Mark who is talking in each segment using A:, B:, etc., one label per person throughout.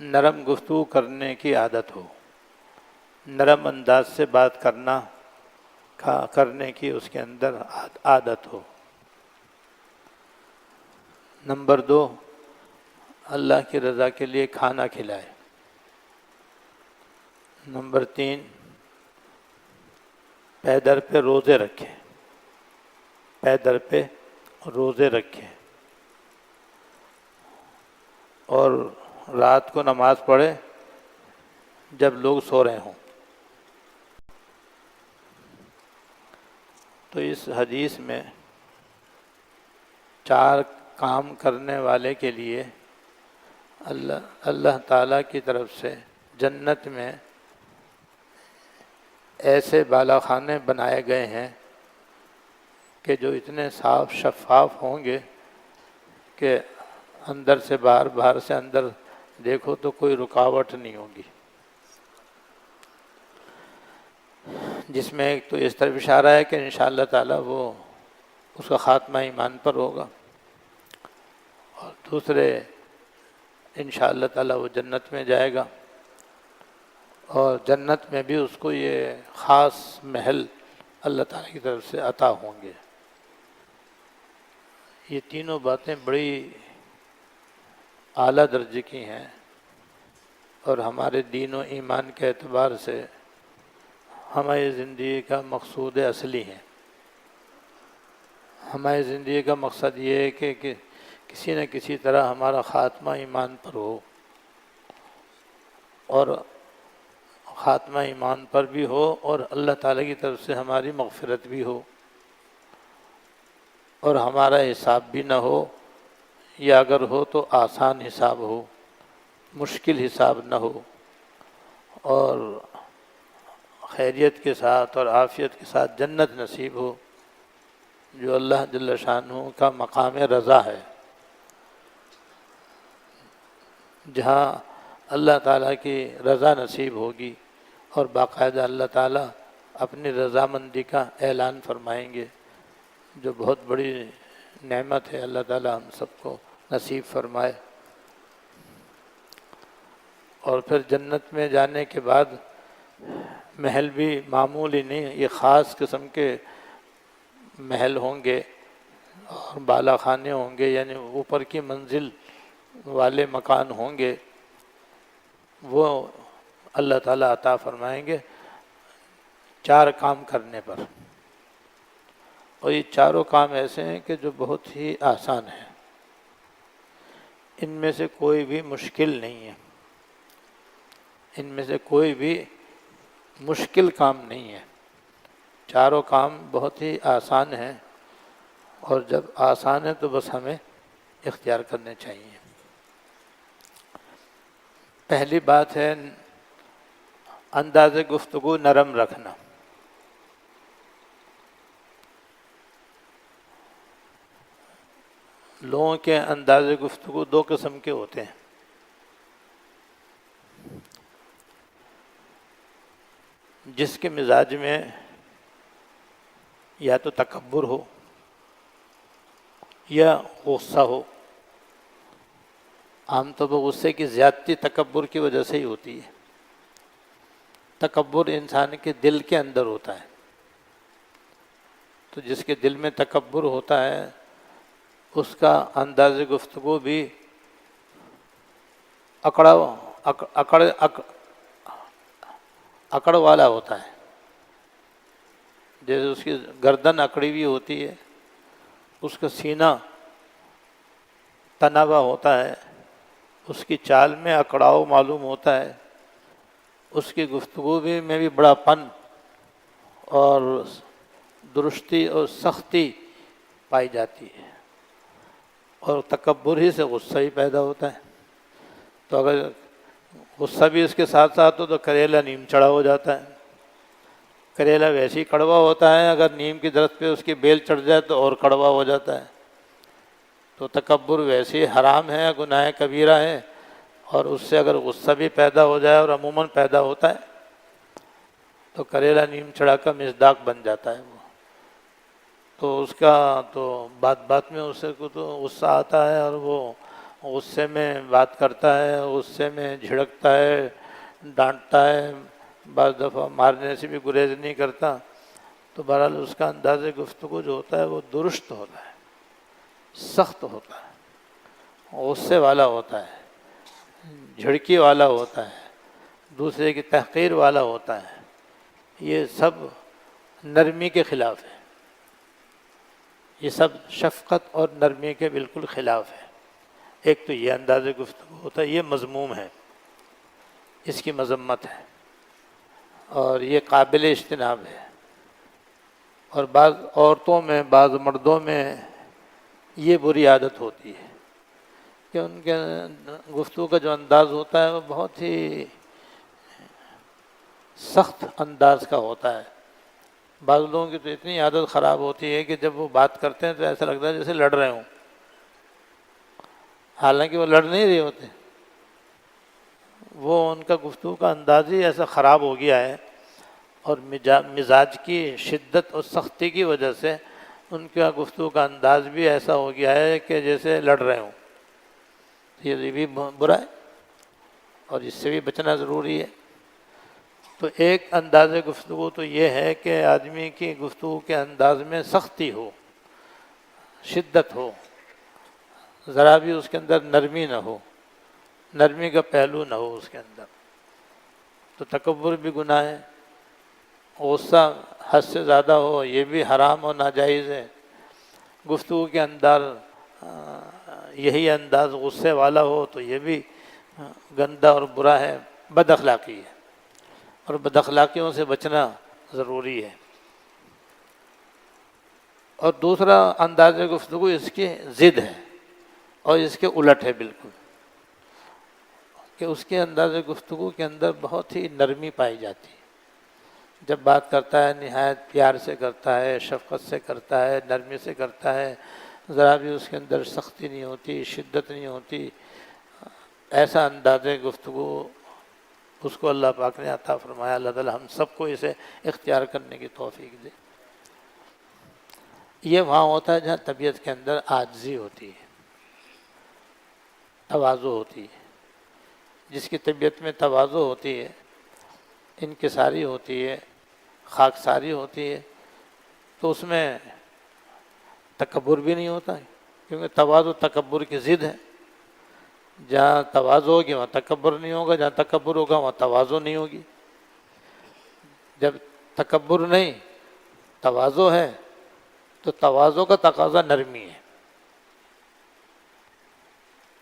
A: نرم گفتگو کرنے کی عادت ہو، نرم انداز سے بات کرنے کی اس کے اندر عادت ہو۔ نمبر 2، اللہ کی رضا کے لیے کھانا کھلائے۔ نمبر 3، پیدر پہ روزے رکھے، پیدر پہ روزے رکھے اور رات کو نماز پڑھے جب لوگ سو رہے ہوں۔ تو اس حدیث میں 4 کام کرنے والے کے لیے اللہ تعالیٰ کی طرف سے جنت میں ایسے بالا خانے بنائے گئے ہیں کہ جو اتنے صاف شفاف ہوں گے کہ اندر سے باہر، باہر سے اندر دیکھو تو کوئی رکاوٹ نہیں ہوگی، جس میں ایک تو اس طرف اشارہ ہے کہ انشاءاللہ تعالیٰ وہ اس کا خاتمہ ایمان پر ہوگا، اور دوسرے انشاءاللہ تعالیٰ وہ جنت میں جائے گا، اور جنت میں بھی اس کو یہ خاص محل اللہ تعالیٰ کی طرف سے عطا ہوں گے۔ یہ تینوں باتیں بڑی اعلیٰ درجے کی ہیں اور ہمارے دین و ایمان کے اعتبار سے ہماری زندگی کا مقصود اصلی ہے۔ ہماری زندگی کا مقصد یہ ہے کہ کسی نہ کسی طرح ہمارا خاتمہ ایمان پر ہو، اور خاتمہ ایمان پر بھی ہو اور اللہ تعالیٰ کی طرف سے ہماری مغفرت بھی ہو، اور ہمارا حساب بھی نہ ہو، یا اگر ہو تو آسان حساب ہو، مشکل حساب نہ ہو، اور خیریت کے ساتھ اور عافیت کے ساتھ جنت نصیب ہو، جو اللہ جل شانہ کا مقام رضا ہے، جہاں اللہ تعالیٰ کی رضا نصیب ہوگی اور باقاعدہ اللہ تعالیٰ اپنی رضامندی کا اعلان فرمائیں گے، جو بہت بڑی نعمت ہے۔ اللہ تعالیٰ ہم سب کو نصیب فرمائے۔ اور پھر جنت میں جانے کے بعد محل بھی معمولی نہیں، یہ خاص قسم کے محل ہوں گے اور بالا خانے ہوں گے، یعنی اوپر کی منزل والے مکان ہوں گے، وہ اللہ تعالیٰ عطا فرمائیں گے 4 کام کرنے پر، اور یہ چاروں کام ایسے ہیں کہ جو بہت ہی آسان ہیں، ان میں سے کوئی بھی مشکل نہیں ہے، ان میں سے کوئی بھی مشکل کام نہیں ہے، چاروں کام بہت ہی آسان ہیں، اور جب آسان ہے تو بس ہمیں اختیار کرنے چاہیے۔ پہلی بات ہے انداز گفتگو نرم رکھنا۔ لوگوں کے انداز گفتگو 2 قسم کے ہوتے ہیں، جس کے مزاج میں یا تو تکبر ہو یا غصہ ہو۔ عام طور پر غصے کی زیادتی تکبر کی وجہ سے ہی ہوتی ہے۔ تکبر انسان کے دل کے اندر ہوتا ہے، تو جس کے دل میں تکبر ہوتا ہے اس کا انداز گفتگو بھی اکڑ والا ہوتا ہے، جیسے اس کی گردن اکڑی ہوئی ہوتی ہے، اس کا سینہ تنا ہوا ہوتا ہے، اس کی چال میں اکڑاؤ معلوم ہوتا ہے، اس کی گفتگو میں بھی بڑا پن اور درستی اور سختی پائی جاتی ہے، اور تکبر ہی سے غصہ ہی پیدا ہوتا ہے۔ تو اگر غصہ بھی اس کے ساتھ ساتھ ہو تو کریلا نیم چڑھا ہو جاتا ہے۔ کریلا ویسے ہی کڑوا ہوتا ہے، اگر نیم کی درخت پہ اس کی بیل چڑھ جائے تو اور کڑوا ہو جاتا ہے۔ تو تکبر ویسے ہی حرام ہے، گناہ کبیرہ ہے، اور اس سے اگر غصہ بھی پیدا ہو جائے، اور عموماً پیدا ہوتا ہے، تو کریلا نیم چڑھا کا مصداق بن جاتا ہے وہ۔ تو اس کا تو بات بات میں اسے کو تو غصہ آتا ہے، اور وہ غصے میں بات کرتا ہے، غصے میں جھڑکتا ہے، ڈانٹتا ہے، بعض دفعہ مارنے سے بھی گریز نہیں کرتا، تو بہرحال اس کا انداز گفتگو جو ہوتا ہے وہ درست ہوتا ہے، سخت ہوتا ہے، غصے والا ہوتا ہے، جھڑکی والا ہوتا ہے، دوسرے کی تحقیر والا ہوتا ہے۔ یہ سب نرمی کے خلاف ہے، یہ سب شفقت اور نرمی کے بالکل خلاف ہے۔ ایک تو یہ انداز گفتگو ہوتا ہے، یہ مذموم ہے، اس کی مذمت ہے اور یہ قابل اجتناب ہے۔ اور بعض عورتوں میں، بعض مردوں میں یہ بری عادت ہوتی ہے کہ ان کے گفتگو کا جو انداز ہوتا ہے وہ بہت ہی سخت انداز کا ہوتا ہے۔ بعض لوگوں کی تو اتنی عادت خراب ہوتی ہے کہ جب وہ بات کرتے ہیں تو ایسا لگتا ہے جیسے لڑ رہے ہوں، حالانکہ وہ لڑ نہیں رہے ہوتے، وہ ان کا گفتگو کا انداز ہی ایسا خراب ہو گیا ہے، اور مزاج کی شدت اور سختی کی وجہ سے ان کا گفتگو کا انداز بھی ایسا ہو گیا ہے کہ جیسے لڑ رہے ہوں۔ یہ بھی برا ہے اور اس سے بھی بچنا ضروری ہے۔ تو ایک انداز گفتگو تو یہ ہے کہ آدمی کی گفتگو کے انداز میں سختی ہو، شدت ہو، ذرا بھی اس کے اندر نرمی نہ ہو، نرمی کا پہلو نہ ہو اس کے اندر۔ تو تکبر بھی گناہ ہے، غصہ حد سے زیادہ ہو یہ بھی حرام اور ناجائز ہے، گفتگو کے اندر یہی انداز غصے والا ہو تو یہ بھی گندا اور برا ہے، بد اخلاقی ہے، اور بد اخلاقیوں سے بچنا ضروری ہے۔ اور دوسرا انداز گفتگو اس کی ضد ہے اور اس کے الٹ ہے بالکل، کہ اس کے انداز گفتگو کے اندر بہت ہی نرمی پائی جاتی ہے، جب بات کرتا ہے نہایت پیار سے کرتا ہے، شفقت سے کرتا ہے، نرمی سے کرتا ہے، ذرا بھی اس کے اندر سختی نہیں ہوتی، شدت نہیں ہوتی۔ ایسا انداز گفتگو اس کو اللہ پاک نے عطا فرمایا۔ اللہ تعالی ہم سب کو اسے اختیار کرنے کی توفیق دے۔ یہ وہاں ہوتا ہے جہاں طبیعت کے اندر عاجزی ہوتی ہے، تواضع ہوتی ہے۔ جس کی طبیعت میں تواضع ہوتی ہے، انکساری ہوتی ہے، خاکساری ہوتی ہے، تو اس میں تکبر بھی نہیں ہوتا ہے، کیونکہ تواضع تکبر کی ضد ہے۔ جہاں تواضع ہوگی وہاں تکبر نہیں ہوگا، جہاں تکبر ہوگا وہاں تواضع نہیں ہوگی۔ جب تکبر نہیں تواضع ہے تو تواضع کا تقاضا نرمی ہے،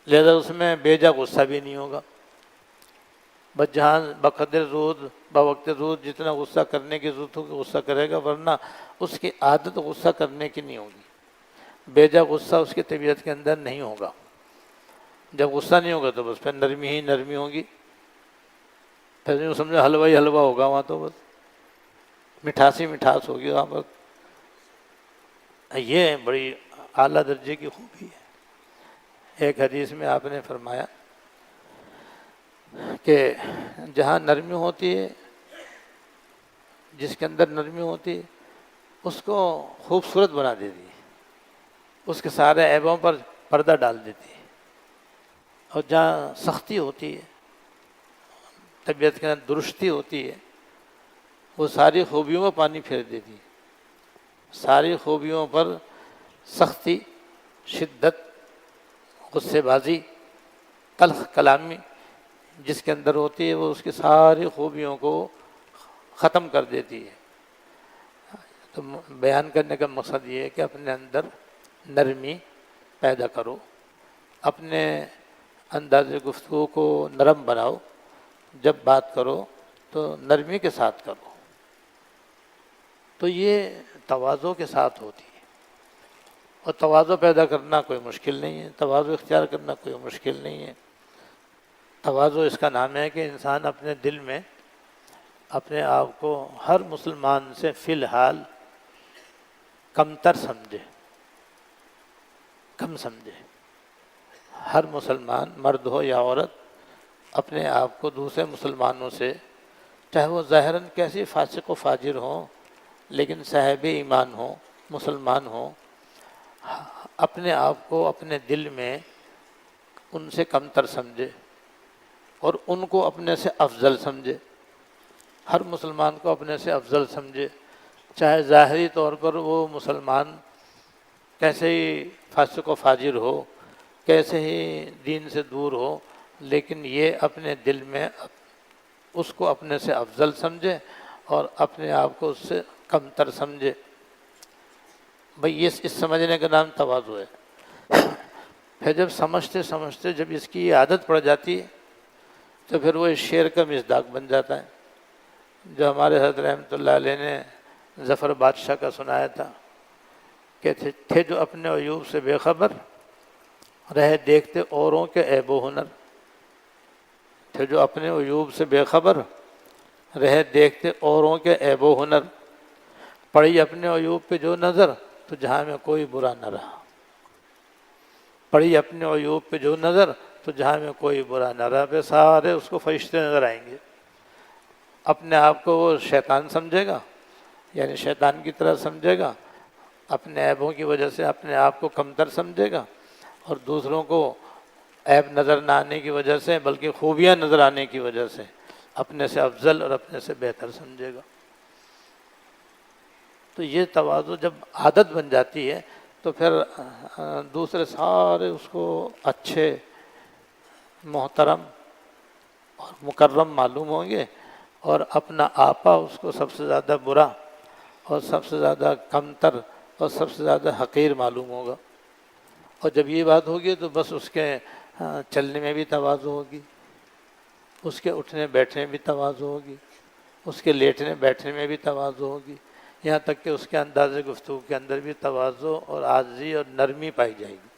A: لہذا اس میں بیجا غصہ بھی نہیں ہوگا۔ بس جہاں بقدر رود بوقت رود جتنا غصہ کرنے کی ضرورت ہوگی غصہ کرے گا، ورنہ اس کی عادت غصہ کرنے کی نہیں ہوگی، بیجا غصہ اس کی طبیعت کے اندر نہیں ہوگا۔ جب غصہ نہیں ہوگا تو بس پھر نرمی ہی نرمی ہوگی، پھر یوں سمجھو حلوہ ہی حلوہ ہوگا وہاں، تو بس مٹھاس ہی مٹھاس ہوگی وہاں پر۔ یہ بڑی اعلیٰ درجے کی خوبی ہے۔ ایک حدیث میں آپ نے فرمایا کہ جہاں نرمی ہوتی ہے، جس کے اندر نرمی ہوتی ہے اس کو خوبصورت بنا دیتی ہے، اس کے سارے عیبوں پر پردہ ڈال دیتی ہے، اور جہاں سختی ہوتی ہے، طبیعت کے اندر درستی ہوتی ہے، وہ ساری خوبیوں میں پانی پھیر دیتی ہے۔ ساری خوبیوں پر سختی، شدت، غصے بازی، تلخ کلامی جس کے اندر ہوتی ہے وہ اس کی ساری خوبیوں کو ختم کر دیتی ہے۔ تو بیان کرنے کا مقصد یہ ہے کہ اپنے اندر نرمی پیدا کرو، اپنے انداز گفتگو کو نرم بناؤ، جب بات کرو تو نرمی کے ساتھ کرو۔ تو یہ تواضع کے ساتھ ہوتی ہے، اور تواضع پیدا کرنا کوئی مشکل نہیں ہے، تواضع اختیار کرنا کوئی مشکل نہیں ہے۔ تواضع اس کا نام ہے کہ انسان اپنے دل میں اپنے آپ کو ہر مسلمان سے فی الحال کمتر سمجھے، کم سمجھے۔ ہر مسلمان مرد ہو یا عورت اپنے آپ کو دوسرے مسلمانوں سے، چاہے وہ ظاہراً کیسی فاسق و فاجر ہوں لیکن صاحب ایمان ہوں، مسلمان ہوں، اپنے آپ کو اپنے دل میں ان سے کمتر سمجھے اور ان کو اپنے سے افضل سمجھے، ہر مسلمان کو اپنے سے افضل سمجھے، چاہے ظاہری طور پر وہ مسلمان کیسے ہی فاسق و فاجر ہو، کیسے ہی دین سے دور ہو، لیکن یہ اپنے دل میں اس کو اپنے سے افضل سمجھے اور اپنے آپ کو اس سے کمتر سمجھے۔ بھئی یہ اس سمجھنے کا نام تواضع ہے۔ پھر جب سمجھتے سمجھتے جب اس کی عادت پڑ جاتی ہے تو پھر وہ اس شعر کا مصداق بن جاتا ہے جو ہمارے حضرت رحمۃ اللہ علیہ نے ظفر بادشاہ کا سنایا تھا کہ تھے جو اپنے عیوب سے بے خبر، رہے دیکھتے اوروں کے عیب و ہنر۔ تھے جو اپنے عیوب سے بے خبر، رہے دیکھتے اوروں کے عیب و ہنر، پڑی اپنے عیوب پہ جو نظر تو جہاں میں کوئی برا نہ رہا۔ پڑی اپنے عیوب پہ جو نظر تو جہاں میں کوئی برا نہ رہا، پہ سارے اس کو فرشتے نظر آئیں گے۔ اپنے آپ کو وہ شیطان سمجھے گا، یعنی شیطان کی طرح سمجھے گا، اپنے عیبوں کی وجہ سے اپنے آپ کو کمتر سمجھے گا، اور دوسروں کو عیب نظر نہ آنے کی وجہ سے بلکہ خوبیاں نظر آنے کی وجہ سے اپنے سے افضل اور اپنے سے بہتر سمجھے گا۔ تو یہ تواضع جب عادت بن جاتی ہے تو پھر دوسرے سارے اس کو اچھے، محترم اور مکرم معلوم ہوں گے، اور اپنا آپا اس کو سب سے زیادہ برا اور سب سے زیادہ کمتر اور سب سے زیادہ حقیر معلوم ہوگا۔ اور جب یہ بات ہوگی تو بس اس کے چلنے میں بھی تواضع ہوگی، اس کے اٹھنے بیٹھنے میں بھی تواضع ہوگی، اس کے لیٹنے بیٹھنے میں بھی تواضع ہوگی، یہاں تک کہ اس کے انداز گفتگو کے اندر بھی تواضع اور عاجزی اور نرمی پائی جائے گی۔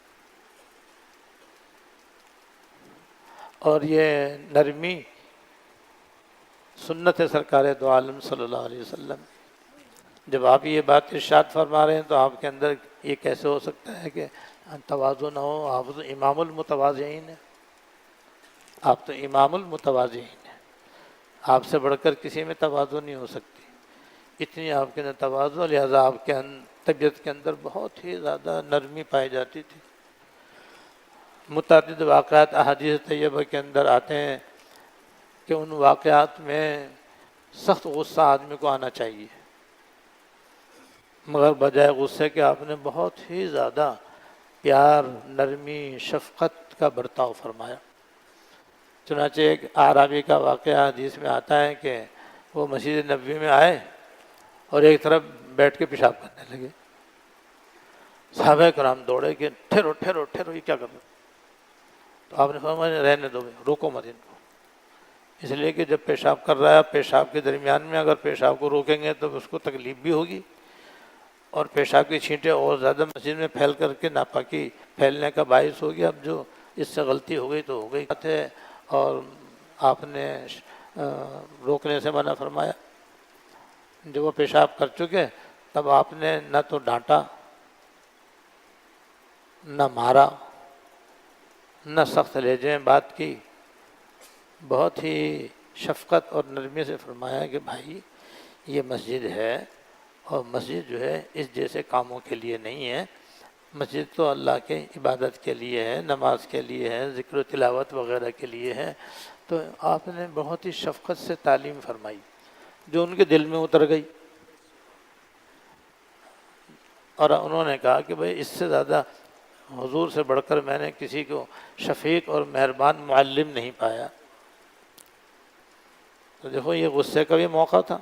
A: اور یہ نرمی سنت سرکار دو عالم صلی اللہ علیہ وسلم۔ جب آپ یہ بات ارشاد فرما رہے ہیں تو آپ کے اندر یہ کیسے ہو سکتا ہے کہ تواضع نہ ہو؟ آپ تو امام المتواضعین ہیں، آپ تو امام المتواضعین ہیں، آپ سے بڑھ کر کسی میں تواضع نہیں ہو سکتی، اتنی آپ کے اندر تواضع، لہذا آپ کے طبیعت کے اندر بہت ہی زیادہ نرمی پائی جاتی تھی۔ متعدد واقعات احادیث طیبہ کے اندر آتے ہیں کہ ان واقعات میں سخت غصہ آدمی کو آنا چاہیے، مگر بجائے غصے کے آپ نے بہت ہی زیادہ پیار، نرمی، شفقت کا برتاؤ فرمایا۔ چنانچہ ایک اعرابی کا واقعہ حدیث میں آتا ہے کہ وہ مسجد نبوی میں آئے اور ایک طرف بیٹھ کے پیشاب کرنے لگے۔ صحابہ کرام دوڑے کہ ٹھہرو ٹھہرو ٹھہرو، یہ کیا کر رہے؟ تو آپ نے فرمایا رہنے دو، روکو مت ان کو، اس لیے کہ جب پیشاب کر رہا ہے، پیشاب کے درمیان میں اگر پیشاب کو روکیں گے تو اس کو تکلیف بھی ہوگی، اور پیشاب کی چھینٹیں اور زیادہ مسجد میں پھیل کر کے ناپاکی پھیلنے کا باعث ہوگی۔ اب جو اس سے غلطی ہو گئی تو ہو گئی بات ہے، اور آپ نے روکنے سے منع فرمایا۔ جب وہ پیشاب کر چکے تب آپ نے نہ تو ڈانٹا، نہ مارا، نہ سخت لہجے میں بات کی، بہت ہی شفقت اور نرمی سے فرمایا کہ بھائی یہ مسجد ہے، اور مسجد جو ہے اس جیسے کاموں کے لیے نہیں ہے، مسجد تو اللہ کے عبادت کے لیے ہے، نماز کے لیے ہے، ذکر و تلاوت وغیرہ کے لیے ہے۔ تو آپ نے بہت ہی شفقت سے تعلیم فرمائی جو ان کے دل میں اتر گئی، اور انہوں نے کہا کہ بھئی اس سے زیادہ حضور سے بڑھ کر میں نے کسی کو شفیق اور مہربان معلم نہیں پایا۔ تو دیکھو یہ غصے کا بھی موقع تھا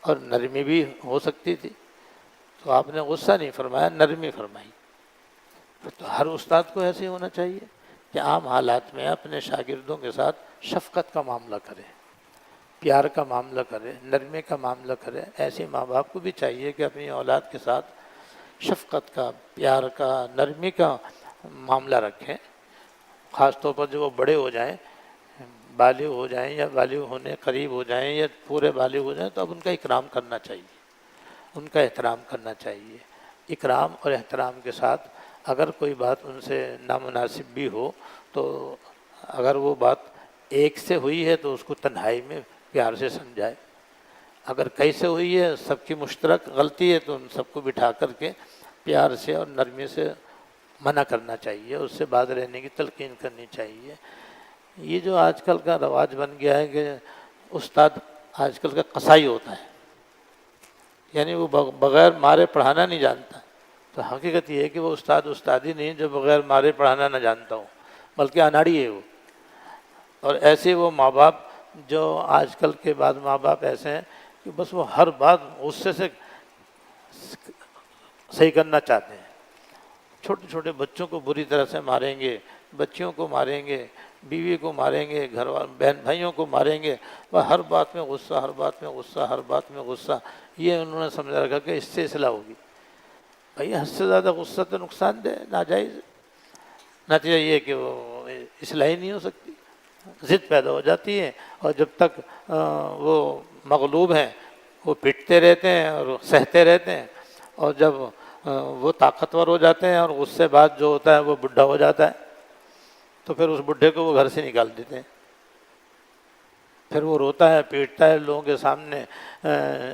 A: اور نرمی بھی ہو سکتی تھی، تو آپ نے غصہ نہیں فرمایا، نرمی فرمائی۔ تو ہر استاد کو ایسے ہی ہونا چاہیے کہ عام حالات میں اپنے شاگردوں کے ساتھ شفقت کا معاملہ کرے، پیار کا معاملہ کرے، نرمی کا معاملہ کرے۔ ایسے ماں باپ کو بھی چاہیے کہ اپنی اولاد کے ساتھ شفقت کا، پیار کا، نرمی کا معاملہ رکھیں، خاص طور پر جب وہ بڑے ہو جائیں، بالغ ہو جائیں یا بالغ ہونے قریب ہو جائیں یا پورے بالغ ہو جائیں، تو اب ان کا اکرام کرنا چاہیے، ان کا احترام کرنا چاہیے۔ اکرام اور احترام کے ساتھ اگر کوئی بات ان سے نامناسب بھی ہو تو اگر وہ بات ایک سے ہوئی ہے تو اس کو تنہائی میں پیار سے سمجھائے، اگر کئی سے ہوئی ہے، سب کی مشترک غلطی ہے، تو ان سب کو بٹھا کر کے پیار سے اور نرمی سے منع کرنا چاہیے، اس سے باز رہنے کی تلقین کرنی چاہیے۔ یہ جو آج کل کا رواج بن گیا ہے کہ استاد آج کل کا قصائی ہوتا ہے، یعنی وہ بغیر مارے پڑھانا نہیں جانتا، تو حقیقت یہ ہے کہ وہ استادی نہیں جو بغیر مارے پڑھانا نہ جانتا ہو، بلکہ اناڑی ہے وہ۔ اور ایسے وہ ماں باپ جو آج کل کے بعض ماں باپ ایسے ہیں کہ بس وہ ہر بات غصے سے صحیح کرنا چاہتے ہیں، چھوٹے چھوٹے بچوں کو بری طرح سے ماریں گے، بچیوں کو ماریں گے، بیوی کو ماریں گے، گھر والوں بہن بھائیوں کو ماریں گے، وہ ہر بات میں غصہ، ہر بات میں غصہ، ہر بات میں غصہ۔ یہ انہوں نے سمجھا رکھا کہ اس سے اصلاح ہوگی۔ بھائی حد سے زیادہ غصہ تو نقصان دہ، ناجائز۔ نتیجہ یہ کہ وہ اصلاح ہی نہیں ہو سکتی، ضد پیدا ہو جاتی ہے، اور جب تک وہ مغلوب ہیں وہ پٹتے رہتے ہیں اور سہتے رہتے ہیں، اور جب وہ طاقتور ہو جاتے ہیں اور غصے بعد جو ہوتا ہے وہ بڈھا ہو جاتا ہے، تو پھر اس بڈھے کو وہ گھر سے نکال دیتے ہیں، پھر وہ روتا ہے، پیٹتا ہے، لوگوں کے سامنے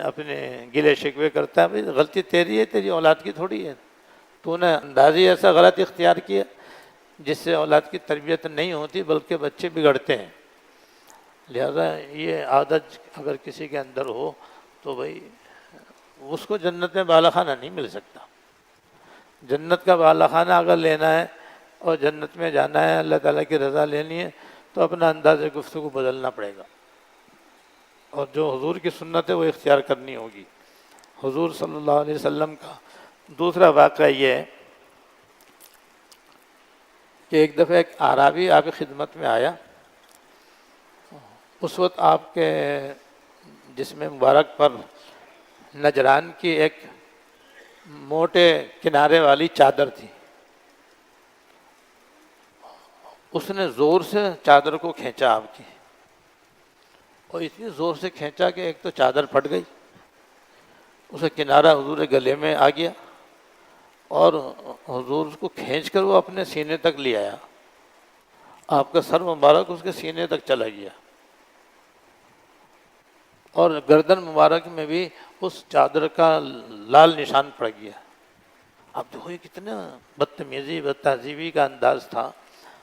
A: اپنے گلے شکوے کرتا ہے۔ بھائی غلطی تیری ہے، تیری اولاد کی تھوڑی ہے، تو نے اندازی ایسا غلط اختیار کیا جس سے اولاد کی تربیت نہیں ہوتی بلکہ بچے بگڑتے ہیں۔ لہذا یہ عادت اگر کسی کے اندر ہو تو بھائی اس کو جنت میں بالا خانہ نہیں مل سکتا۔ جنت کا بالا خانہ اگر لینا ہے اور جنت میں جانا ہے، اللہ تعالیٰ کی رضا لینی ہے، تو اپنا انداز گفتگو بدلنا پڑے گا، اور جو حضور کی سنت ہے وہ اختیار کرنی ہوگی۔ حضور صلی اللہ علیہ وسلم کا دوسرا واقعہ یہ ہے کہ ایک دفعہ ایک اعرابی آپ کی خدمت میں آیا، اس وقت آپ کے جسم مبارک پر نجران کی ایک موٹے کنارے والی چادر تھی، اس نے زور سے چادر کو کھینچا آپ کی، اور اتنی زور سے کھینچا کہ ایک تو چادر پھٹ گئی، اسے کنارہ حضور گلے میں آ گیا، اور حضور اس کو کھینچ کر وہ اپنے سینے تک لے آیا، آپ کا سر مبارک اس کے سینے تک چلا گیا، اور گردن مبارک میں بھی اس چادر کا لال نشان پڑ گیا۔ اب دیکھو یہ کتنا بدتمیزی، بد تہذیبی کا انداز تھا،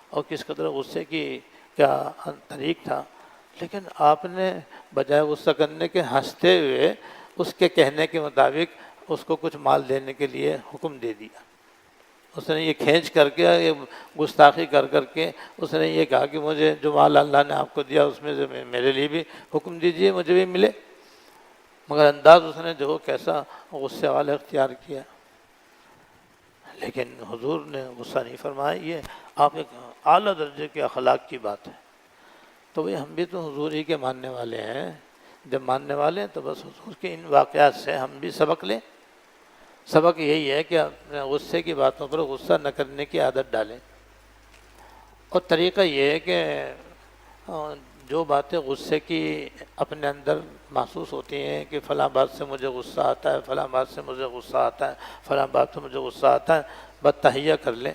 A: اور کس قدر غصے کی کیا طریق تھا، لیکن آپ نے بجائے غصہ کرنے کے ہنستے ہوئے اس کے کہنے کے مطابق اس کو کچھ مال دینے کے لیے حکم دے دیا۔ اس نے یہ کھینچ کر کے، یہ گستاخی کر کر کے اس نے یہ کہا کہ مجھے جو مال اللہ نے آپ کو دیا اس میں سے میرے لیے بھی حکم دیجئے، مجھے بھی ملے، مگر انداز اس نے جو کیسا غصے والا اختیار کیا۔ لیکن حضور نے غصہ نہیں فرمایا، یہ آپ ایک اعلیٰ درجے کے اخلاق کی بات ہے۔ تو بھئی ہم بھی تو حضور ہی کے ماننے والے ہیں، جب ماننے والے ہیں تو بس حضور کے ان واقعات سے ہم بھی سبق لیں۔ سبق یہی ہے کہ اپنے غصے کی باتوں پر غصہ نہ کرنے کی عادت ڈالیں، اور طریقہ یہ ہے کہ جو باتیں غصے کی اپنے اندر محسوس ہوتی ہیں کہ فلاں بات سے مجھے غصہ آتا ہے، فلاں بات سے مجھے غصہ آتا ہے، فلاں بات سے مجھے غصہ آتا ہے، بس تہیہ کر لیں،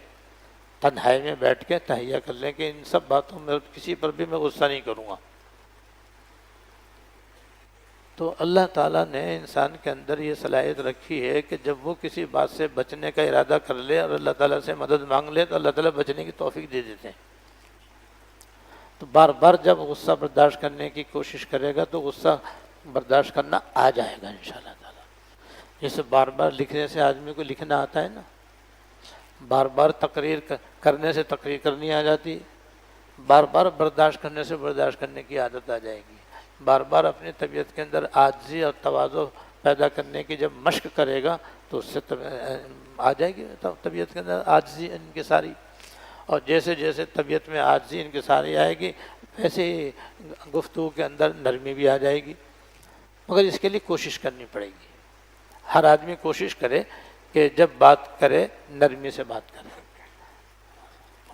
A: تنہائی میں بیٹھ کے تہیہ کر لیں کہ ان سب باتوں میں کسی پر بھی میں غصہ نہیں کروں گا۔ تو اللہ تعالیٰ نے انسان کے اندر یہ صلاحیت رکھی ہے کہ جب وہ کسی بات سے بچنے کا ارادہ کر لے اور اللہ تعالیٰ سے مدد مانگ لے تو اللہ تعالیٰ بچنے کی توفیق دے دیتے ہیں۔ تو بار بار جب غصہ برداشت کرنے کی کوشش کرے گا تو غصہ برداشت کرنا آ جائے گا انشاءاللہ تعالیٰ۔ جیسے بار بار لکھنے سے آدمی کو لکھنا آتا ہے نا، بار بار تقریر کرنے سے تقریر کرنی آ جاتی ہے، بار بار برداشت کرنے سے برداشت کرنے کی عادت آ جائے گی، بار بار اپنی طبیعت کے اندر عاجزی اور تواضع پیدا کرنے کی جب مشق کرے گا تو اس سے آ جائے گی طبیعت کے اندر عاجزی انکساری، اور جیسے جیسے طبیعت میں عاجزی انکساری آئے گی ویسے ہی گفتگو کے اندر نرمی بھی آ جائے گی، مگر اس کے لیے کوشش کرنی پڑے گی۔ ہر آدمی کوشش کرے کہ جب بات کرے نرمی سے بات کرے،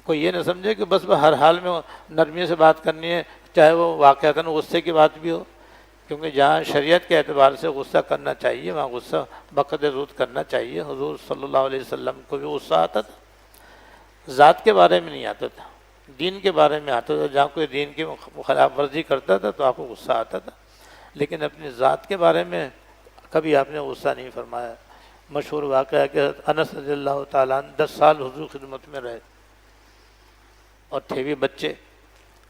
A: کوئی یہ نہ سمجھے کہ بس ہر حال میں نرمی سے بات کرنی ہے، چاہے وہ واقعتاً غصے کی بات بھی ہو، کیونکہ جہاں شریعت کے اعتبار سے غصہ کرنا چاہیے وہاں غصہ بقدر رود کرنا چاہیے۔ حضور صلی اللہ علیہ وسلم کو بھی غصہ آتا تھا، ذات کے بارے میں نہیں آتا تھا، دین کے بارے میں آتا تھا، جہاں کوئی دین کی خلاف ورزی کرتا تھا تو آپ کو غصہ آتا تھا، لیکن اپنی ذات کے بارے میں کبھی آپ نے غصہ نہیں فرمایا۔ مشہور واقعہ ہے کہ انس رضی اللہ تعالیٰ عنہ 10 سال حضور خدمت میں رہے، اور تھے بھی بچے،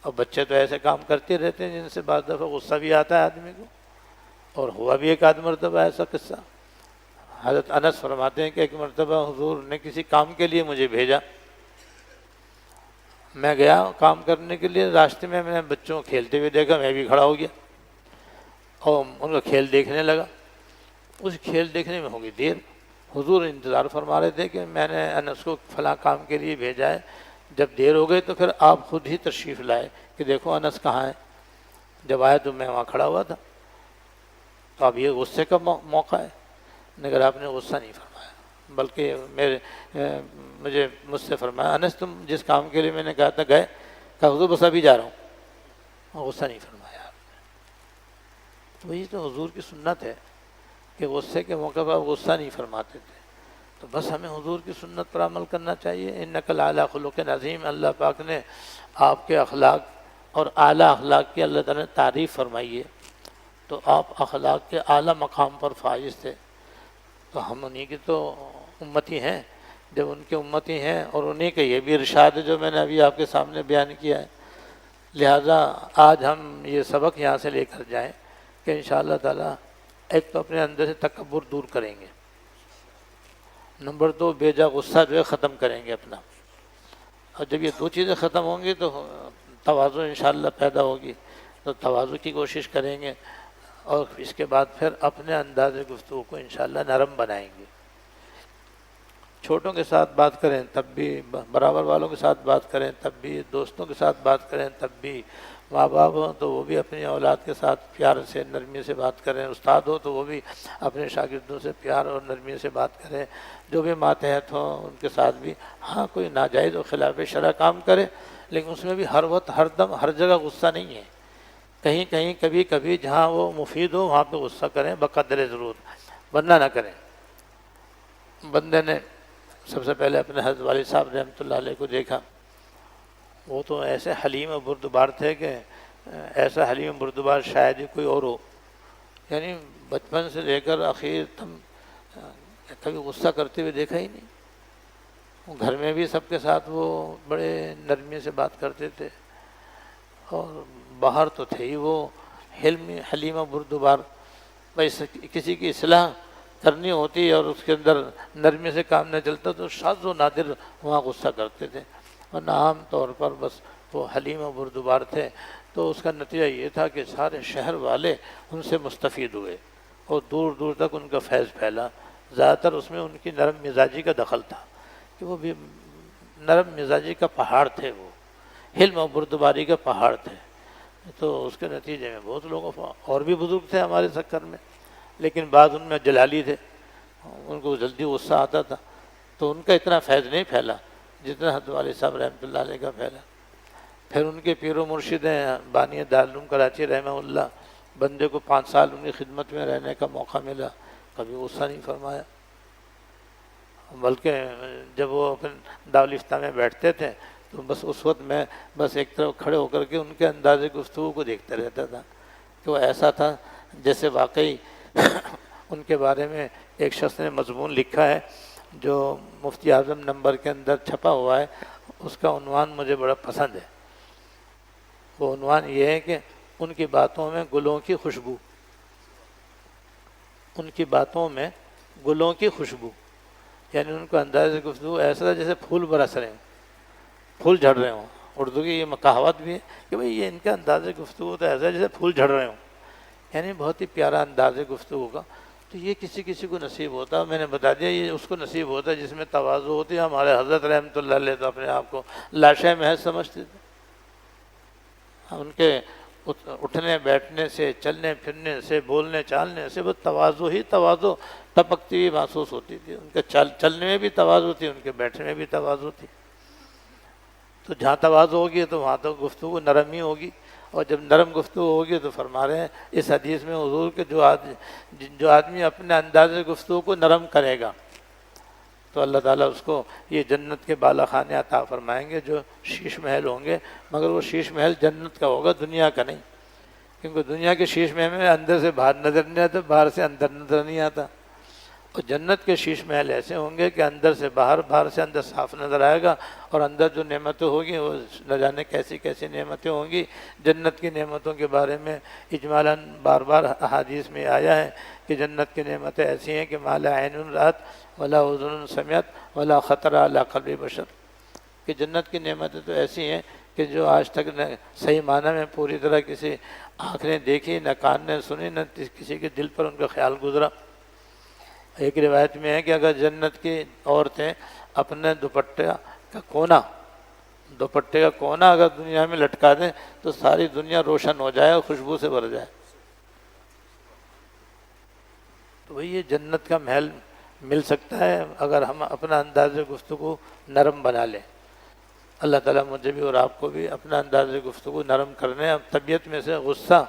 A: اور بچے تو ایسے کام کرتے رہتے ہیں جن سے بعض دفعہ غصہ بھی آتا ہے آدمی کو، اور ہوا بھی ایک آدھ مرتبہ ایسا قصہ۔ حضرت انس فرماتے ہیں کہ ایک مرتبہ حضور نے کسی کام کے لیے مجھے بھیجا، میں گیا کام کرنے کے لیے، راستے میں نے بچوں کو کھیلتے ہوئے دیکھا، میں بھی کھڑا ہو گیا اور ان کا کھیل دیکھنے لگا۔ اس کھیل دیکھنے میں ہو گئی دیر، حضور انتظار فرما رہے تھے کہ میں نے انس کو فلاں کام کے لیے بھیجا ہے، جب دیر ہو گئی تو پھر آپ خود ہی تشریف لائے کہ دیکھو انس کہاں ہے۔ جب آئے تو میں وہاں کھڑا ہوا تھا، تو اب یہ غصے کا موقع ہے، مگر آپ نے غصہ نہیں فرمایا، بلکہ مجھ سے فرمایا انس تم جس کام کے لیے میں نے کہا تھا گئے؟ کہا حضور بس ابھی جا رہا ہوں، غصہ نہیں فرمایا آپ نے۔ وہی تو حضور کی سنت ہے کہ غصے کے موقع پر غصہ نہیں فرماتے تھے، تو بس ہمیں حضور کی سنت پر عمل کرنا چاہیے۔ انک لعلی خلق عظیم، اللہ پاک نے آپ کے اخلاق اور اعلیٰ اخلاق کی اللہ تعالیٰ نے تعریف فرمائی ہے، تو آپ اخلاق کے اعلیٰ مقام پر فائز تھے، تو ہم انہی کی تو امتی ہیں۔ جب ان کے امتی ہیں اور انہی کا یہ بھی ارشاد ہے جو میں نے ابھی آپ کے سامنے بیان کیا ہے، لہذا آج ہم یہ سبق یہاں سے لے کر جائیں کہ انشاءاللہ تعالیٰ ایک تو اپنے اندر سے تکبر دور کریں گے، نمبر 2 بیجا غصہ جو ہے ختم کریں گے اپنا، اور جب یہ 2 چیزیں ختم ہوں گی تو تواضع انشاءاللہ پیدا ہوگی، تو تواضع کی کوشش کریں گے، اور اس کے بعد پھر اپنے انداز گفتگو کو انشاءاللہ نرم بنائیں گے۔ چھوٹوں کے ساتھ بات کریں تب بھی، برابر والوں کے ساتھ بات کریں تب بھی، دوستوں کے ساتھ بات کریں تب بھی، ماں باپ ہوں تو وہ بھی اپنی اولاد کے ساتھ پیار سے نرمی سے بات کریں، استاد ہو تو وہ بھی اپنے شاگردوں سے پیار اور نرمی سے بات کریں، جو بھی ماتحت ہوں ان کے ساتھ بھی۔ ہاں کوئی ناجائز و خلاف شرع کام کرے لیکن اس میں بھی ہر وقت ہر دم ہر جگہ غصہ نہیں ہے، کہیں کہیں کبھی کبھی جہاں وہ مفید ہو وہاں پہ غصہ کریں بقدر ضرورت، ورنہ نہ کریں۔ بندے نے سب سے پہلے اپنے حضرت والد صاحب رحمۃ اللہ علیہ کو دیکھا، وہ تو ایسے حلیم و بردبار تھے کہ ایسا حلیم و بردبار شاید ہی کوئی اور ہو، یعنی بچپن سے لے کر آخر تک کبھی غصہ کرتے ہوئے دیکھا ہی نہیں۔ گھر میں بھی سب کے ساتھ وہ بڑے نرمی سے بات کرتے تھے، اور باہر تو تھے ہی وہ حلیم و بردبار۔ بھائی کسی کی اصلاح کرنی ہوتی اور اس کے اندر نرمی سے کام نہ چلتا تو شاذ و نادر وہاں غصہ کرتے تھے، ورنہ عام طور پر بس وہ حلیم و بردبار تھے۔ تو اس کا نتیجہ یہ تھا کہ سارے شہر والے ان سے مستفید ہوئے اور دور دور تک ان کا فیض پھیلا۔ زیادہ تر اس میں ان کی نرم مزاجی کا دخل تھا کہ وہ بھی نرم مزاجی کا پہاڑ تھے، وہ حلم و بردباری کا پہاڑ تھے۔ تو اس کے نتیجے میں بہت لوگوں کو، اور بھی بزرگ تھے ہمارے سکر میں، لیکن بعض ان میں جلالی تھے، ان کو جلدی غصہ آتا تھا، تو ان کا اتنا فیض نہیں پھیلا جتنا حضرت والد صاحب رحمۃ اللہ علیہ کا پھیلا۔ پھر ان کے پیر و مرشد ہیں بانی دارالعلوم کراچی رحمہ اللہ، بندے کو 5 سال ان کی خدمت میں رہنے کا موقع ملا، کبھی غصہ نہیں فرمایا، بلکہ جب وہ اپنے دارالفتہ میں بیٹھتے تھے تو بس اس وقت میں بس ایک طرف کھڑے ہو کر کے ان کے انداز گفتگو کو دیکھتا رہتا تھا کہ وہ ایسا تھا جیسے واقعی ان کے بارے میں ایک شخص نے مضمون لکھا ہے جو مفتی اعظم نمبر کے اندر چھپا ہوا ہے، اس کا عنوان مجھے بڑا پسند ہے۔ وہ عنوان یہ ہے کہ ان کی باتوں میں گلوں کی خوشبو، ان کی باتوں میں گلوں کی خوشبو، یعنی ان کا انداز گفتگو ایسا جیسے پھول برس رہے ہوں، پھول جھڑ رہے ہوں۔ اردو کی یہ کہاوت بھی ہے کہ بھئی یہ ان کا انداز گفتگو تو ایسا جیسے پھول جھڑ رہے ہوں، یعنی بہت ہی پیارا انداز گفتگو کا۔ تو یہ کسی کسی کو نصیب ہوتا ہے، میں نے بتا دیا یہ اس کو نصیب ہوتا ہے جس میں تواضع ہوتی ہے۔ ہمارے حضرت رحمۃ اللہ علیہ تو اپنے آپ کو لاشے محض سمجھتے تھے، ان کے اٹھنے بیٹھنے سے، چلنے پھرنے سے، بولنے چالنے سے بس تواضع ہی تواضع ٹپکتی ہوئی محسوس ہوتی تھی۔ ان کے چلنے میں بھی تواضع تھی، ان کے بیٹھنے میں بھی تواضع تھی۔ تو جہاں تواضع ہوگی تو وہاں تو گفتگو نرم ہی ہوگی، اور جب نرم گفتگو ہوگی تو فرما رہے ہیں اس حدیث میں حضور کے جو آدمی اپنے انداز گفتگو کو نرم کرے گا تو اللہ تعالیٰ اس کو یہ جنت کے بالا خانے عطا فرمائیں گے جو شیش محل ہوں گے، مگر وہ شیش محل جنت کا ہوگا، دنیا کا نہیں، کیونکہ دنیا کے شیش محل میں اندر سے باہر نظر نہیں آتا، باہر سے اندر نظر نہیں آتا۔ اور جنت کے شیش محل ایسے ہوں گے کہ اندر سے باہر، باہر سے اندر صاف نظر آئے گا، اور اندر جو نعمتیں ہوگی وہ نہ جانے کیسی کیسی نعمتیں ہوں گی۔ جنت کی نعمتوں کے بارے میں اجمالاً بار بار احادیث میں آیا ہے کہ جنت کی نعمتیں ایسی ہیں کہ ما لا عین رأت ولا اذن سمعت ولا خطر علی قلب بشر، کہ جنت کی نعمتیں تو ایسی ہیں کہ جو آج تک نہ صحیح معنی میں پوری طرح کسی آنکھ نے دیکھی، نہ کان نے سنی، نہ کسی کے دل پر ان کا خیال گزرا۔ ایک روایت میں ہے کہ اگر جنت کی عورتیں اپنے دوپٹے کا کونا اگر دنیا میں لٹکا دیں تو ساری دنیا روشن ہو جائے اور خوشبو سے بھر جائے۔ تو وہی یہ جنت کا محل مل سکتا ہے اگر ہم اپنا انداز گفتگو نرم بنا لیں۔ اللہ تعالیٰ مجھے بھی اور آپ کو بھی اپنا انداز گفتگو نرم کرنے، اب طبیعت میں سے غصہ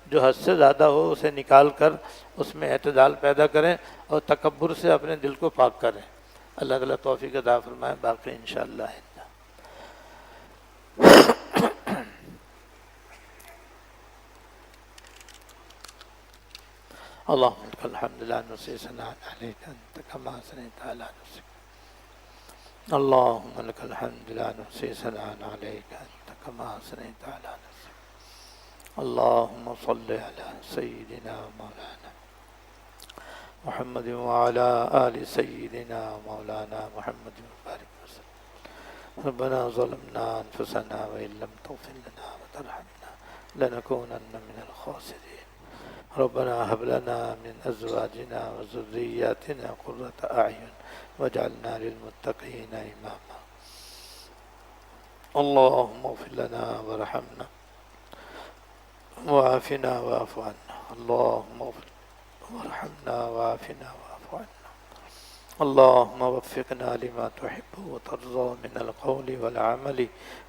A: جو حد سے زیادہ ہو اسے نکال کر اس میں اعتدال پیدا کریں اور تکبر سے اپنے دل کو پاک کریں۔ اللہ تعالیٰ توفیق عطا فرمائے، باقی انشاءاللہ ہے۔ اللهم لك الحمد لا نحصي ثناء عليك أنت كما أثنيت على نفسك. اللهم لك الحمد لا نحصي ثناء عليك أنت كما أثنيت على نفسك. اللهم صل على سيدنا مولانا محمد وعلى آل سيدنا مولانا محمد وبارك وسلم. ربنا ظلمنا أنفسنا وإن لم تغفر لنا وترحمنا لنكونن من الخاسرين. ربنا هب لنا من أزواجنا وذرياتنا قرة أعين واجعلنا للمتقين إماما. اللهم اغفر لنا وارحمنا وعافنا واعف عنا. اللهم اغفر وارحمنا وعافنا واعف عنا. اللهم وفقنا لما تحب وترضى من القول والعمل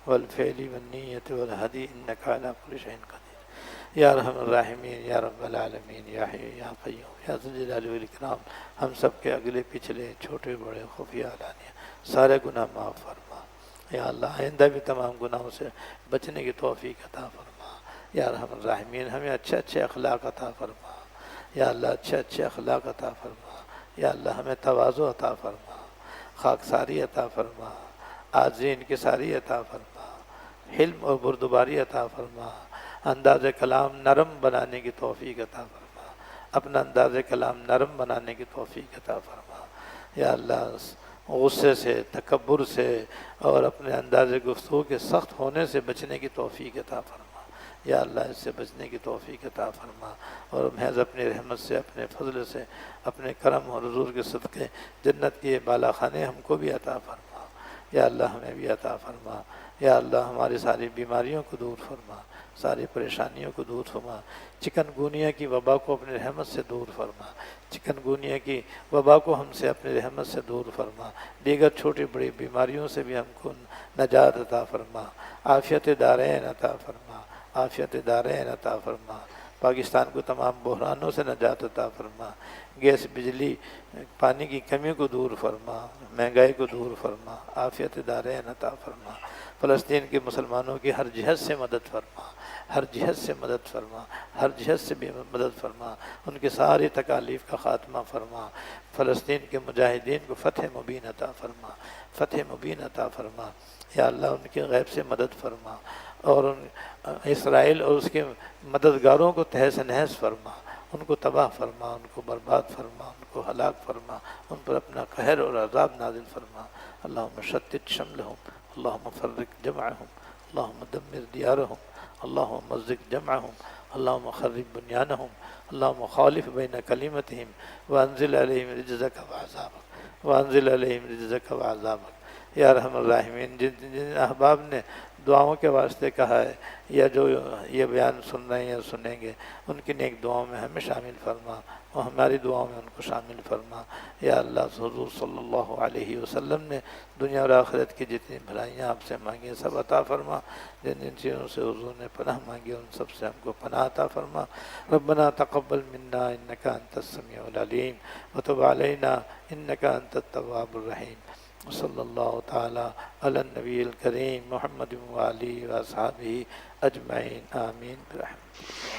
A: والفعل والنية والهدي إنك على كل شيء قدير. یا ارحم الراحمین، یا رب العالمین، یا حی یا قیوم، یا ذو الجلال والاکرام، ہم سب کے اگلے پچھلے چھوٹے بڑے خفیہ علانیہ سارے گناہ معاف فرما۔ یا اللہ آئندہ بھی تمام گناہوں سے بچنے کی توفیق عطا فرما۔ یا ارحم الراحمین ہمیں اچھے اچھے اخلاق عطا فرما۔ یا اللہ اچھے اچھے اخلاق عطا فرما۔ یا اللہ ہمیں تواضع عطا فرما، خاکساری عطا فرما، عاجزی انکساری عطا فرما، حلم اور بردباری عطا فرما، انداز کلام نرم بنانے کی توفیق عطا فرما، اپنا انداز کلام نرم بنانے کی توفیق عطا فرما۔ یا اللہ غصے سے، تکبر سے اور اپنے انداز گفتگو کے سخت ہونے سے بچنے کی توفیق عطا فرما۔ یا اللہ اس سے بچنے کی توفیق عطا فرما، اور محض اپنی رحمت سے، اپنے فضل سے، اپنے کرم اور حضور کے صدقے جنت کے بالا خانے ہم کو بھی عطا فرما۔ یا اللہ ہمیں بھی عطا فرما۔ یا اللہ ہماری ساری بیماریوں کو دور فرما، ساری پریشانیوں کو دور فرما۔ چکن گونیا کی وبا کو اپنی رحمت سے دور فرما، چکن گونیا کی وبا کو ہم سے اپنی رحمت سے دور فرما۔ دیگر چھوٹی بڑی بیماریوں سے بھی ہم کو نجات عطا فرما، عافیت دارین عطا فرما، عافیت دارین عطا فرما۔ پاکستان کو تمام بحرانوں سے نجات عطا فرما، گیس، بجلی، پانی کی کمی کو دور فرما، مہنگائی کو دور فرما، عافیت دارین عطا فرما۔ فلسطین کے مسلمانوں کی ہر جہت سے مدد فرما، ہر جہت سے مدد فرما، ہر جہت سے بھی مدد فرما، ان کی ساری تکالیف کا خاتمہ فرما۔ فلسطین کے مجاہدین کو فتح مبین عطا فرما، فتح مبین عطا فرما۔ یا اللہ ان کی غیب سے مدد فرما، اور ان اسرائیل اور اس کے مددگاروں کو تہس نہس فرما، ان کو تباہ فرما، ان کو برباد فرما، ان کو ہلاک فرما، ان پر اپنا قہر اور عذاب نازل فرما۔ اللہم شتت شملہم، اللہم فرق جمعہم، اللہم دمر دیارہم، اللہم مزق جمعہم، اللہم خرب بنیانہم، اللہم خالف بین کلمتہم وانزل علیہم رجزک وعذابک، وانزل علیہم رجزک وعذابک۔ یا ارحم الراحمین جن احباب نے دعاؤں کے واسطے کہا ہے یا جو یہ بیان سن رہے ہیں یا سنیں گے، ان کی نیک دعاؤں میں ہمیں شامل فرما اور ہماری دعاؤں میں ان کو شامل فرما۔ یا اللہ حضور صلی اللہ علیہ وسلم نے دنیا اور آخرت کی جتنی بھلائیاں آپ سے مانگی سب عطا فرما، جن جن چیزوں سے حضور نے پناہ مانگی ان سب سے ہم کو پناہ عطا فرما۔ ربنا تقبل منا انک انت السمیع العلیم وتب علینا انک انت التواب الرحیم۔ صلی اللہ تعالی علی النبی الکریم محمد و آلہ و اصحابہ اجمعین، آمین برحمتہ۔